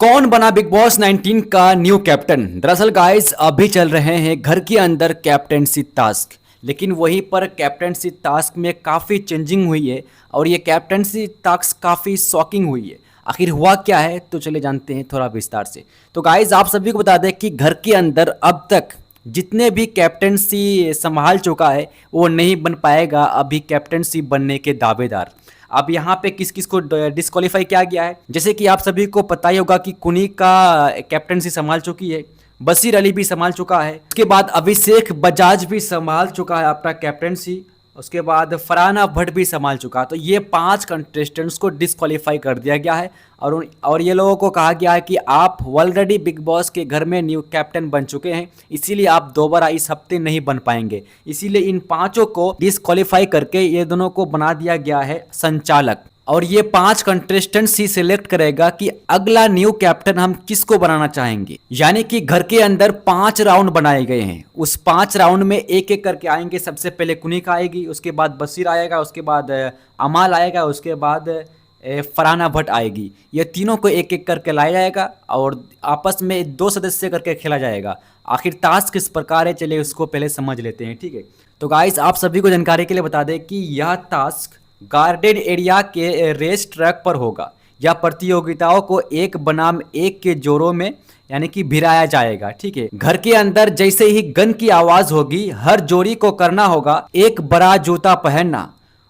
कौन बना big boss 19 का न्यू कैप्टन। दरअसल गाइस अभी चल रहे हैं घर के अंदर कैप्टनसी टास्क, लेकिन वहीं पर कैप्टनसी टास्क में काफ़ी चेंजिंग हुई है और ये कैप्टनसी टास्क काफ़ी शॉकिंग हुई है। आखिर हुआ क्या है तो चले जानते हैं थोड़ा विस्तार से। तो गाइस आप सभी को बता दें कि घर के अंदर अब तक जितने भी कैप्टनसी संभाल चुका है वो नहीं बन पाएगा अभी कैप्टनसी बनने के दावेदार। अब यहाँ पे किस किस को डिस्क्वालीफाई किया गया है, जैसे कि आप सभी को पता ही होगा कि कुनी का कैप्टनसी संभाल चुकी है, बशीर अली भी संभाल चुका है, उसके बाद अभिषेक बजाज भी संभाल चुका है अपना कैप्टनसी, उसके बाद फरहाना भट्ट भी संभाल चुका। तो ये 5 कंटेस्टेंट्स को डिस्क्वालीफाई कर दिया गया है और ये लोगों को कहा गया है कि आप ऑलरेडी बिग बॉस के घर में न्यू कैप्टन बन चुके हैं, इसीलिए आप दोबारा इस हफ्ते नहीं बन पाएंगे। इसीलिए इन 5 को डिस्क्वालीफाई करके ये दोनों को बना दिया गया है संचालक, और ये 5 कंटेस्टेंट्स ही सिलेक्ट करेगा कि अगला न्यू कैप्टन हम किसको बनाना चाहेंगे। यानी कि घर के अंदर 5 राउंड बनाए गए हैं, उस 5 राउंड में एक एक करके आएंगे। सबसे पहले कुनिका आएगी, उसके बाद बशीर आएगा, उसके बाद अमाल आएगा, उसके बाद फरहाना भट्ट आएगी। ये तीनों को एक एक करके लाया जाएगा और आपस में 2 सदस्य करके खेला जाएगा। आखिर टास्क किस प्रकार है, चलिए उसको पहले समझ लेते हैं, ठीक है। तो गाइस आप सभी को जानकारी के लिए बता दें कि यह टास्क गार्डन एरिया के रेस ट्रैक पर होगा। यह प्रतियोगिताओं को 1 बनाम 1 के जोरों में यानी कि भिड़ाया जाएगा, ठीक है। घर के अंदर जैसे ही गन की आवाज होगी हर जोड़ी को करना होगा एक बड़ा जूता पहनना,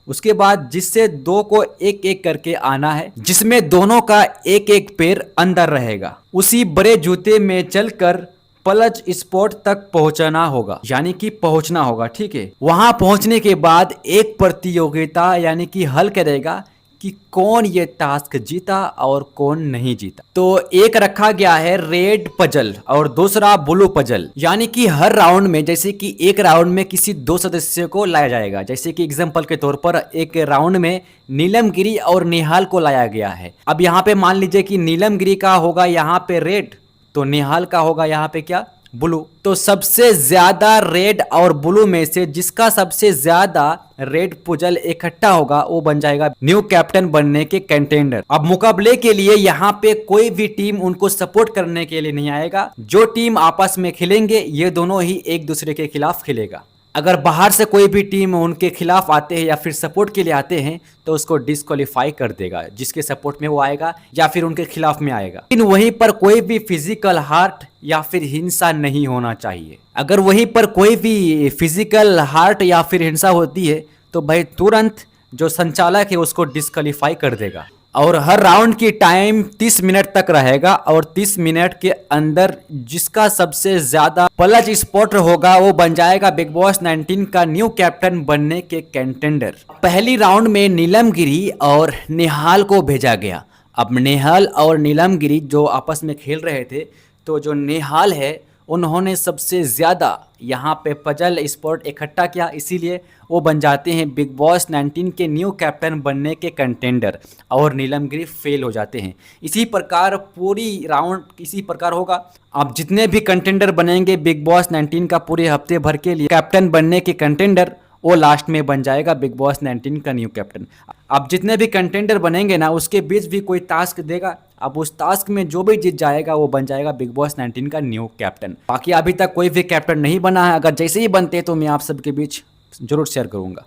उसके बाद जिससे 2 को एक एक करके आना है, जिसमें दोनों का एक एक पैर अंदर रहेगा। उसी बड़े जूते में चलकर पलज स्पॉट तक पहुंचना होगा, यानी कि पहुंचना होगा, ठीक है। वहां पहुंचने के बाद एक प्रतियोगिता यानी कि हल करेगा कि कौन ये टास्क जीता और कौन नहीं जीता। तो एक रखा गया है रेड पजल और दूसरा ब्लू पजल, यानी कि हर राउंड में जैसे कि एक राउंड में किसी 2 सदस्य को लाया जाएगा। जैसे कि एग्जांपल के तौर पर एक राउंड में नीलम गिरी और निहाल को लाया गया है। अब यहाँ पे मान लीजिए कि नीलम गिरी का होगा यहाँ पे रेड, तो निहाल का होगा यहाँ पे क्या, ब्लू। तो सबसे ज्यादा रेड और ब्लू में से जिसका सबसे ज्यादा रेड पुजल इकट्ठा होगा वो बन जाएगा न्यू कैप्टन बनने के कंटेंडर। अब मुकाबले के लिए यहाँ पे कोई भी टीम उनको सपोर्ट करने के लिए नहीं आएगा। जो टीम आपस में खेलेंगे ये दोनों ही एक दूसरे के खिलाफ खेलेगा। अगर बाहर से कोई भी टीम उनके खिलाफ आते हैं या फिर सपोर्ट के लिए आते हैं तो उसको डिस्क्वालीफाई कर देगा, जिसके सपोर्ट में वो आएगा या फिर उनके खिलाफ में आएगा। लेकिन वहीं पर कोई भी फिजिकल हार्ट या फिर हिंसा नहीं होना चाहिए। अगर वहीं पर कोई भी फिजिकल हार्ट या फिर हिंसा होती है तो भाई तुरंत जो संचालक है उसको डिस्क्वालीफाई कर देगा। और हर राउंड की टाइम 30 मिनट तक रहेगा और 30 मिनट के अंदर जिसका सबसे ज्यादा पलज स्पॉट होगा वो बन जाएगा बिग बॉस 19 का न्यू कैप्टन बनने के कंटेंडर। पहली राउंड में नीलम गिरी और निहाल को भेजा गया। अब निहाल और नीलम गिरी जो आपस में खेल रहे थे, तो जो निहाल है उन्होंने सबसे ज़्यादा यहाँ पे पजल स्पॉट इकट्ठा किया, इसीलिए वो बन जाते हैं बिग बॉस 19 के न्यू कैप्टन बनने के कंटेंडर और नीलम गिरी फेल हो जाते हैं। इसी प्रकार पूरी राउंड इसी प्रकार होगा। अब जितने भी कंटेंडर बनेंगे बिग बॉस 19 का पूरे हफ्ते भर के लिए कैप्टन बनने के कंटेंडर, वो लास्ट में बन जाएगा बिग बॉस 19 का न्यू कैप्टन। अब जितने भी कंटेंडर बनेंगे ना उसके बीच भी कोई टास्क देगा। अब उस टास्क में जो भी जीत जाएगा वो बन जाएगा बिग बॉस 19 का न्यू कैप्टन। बाकी अभी तक कोई भी कैप्टन नहीं बना है, अगर जैसे ही बनते तो मैं आप सबके बीच जरूर शेयर करूंगा।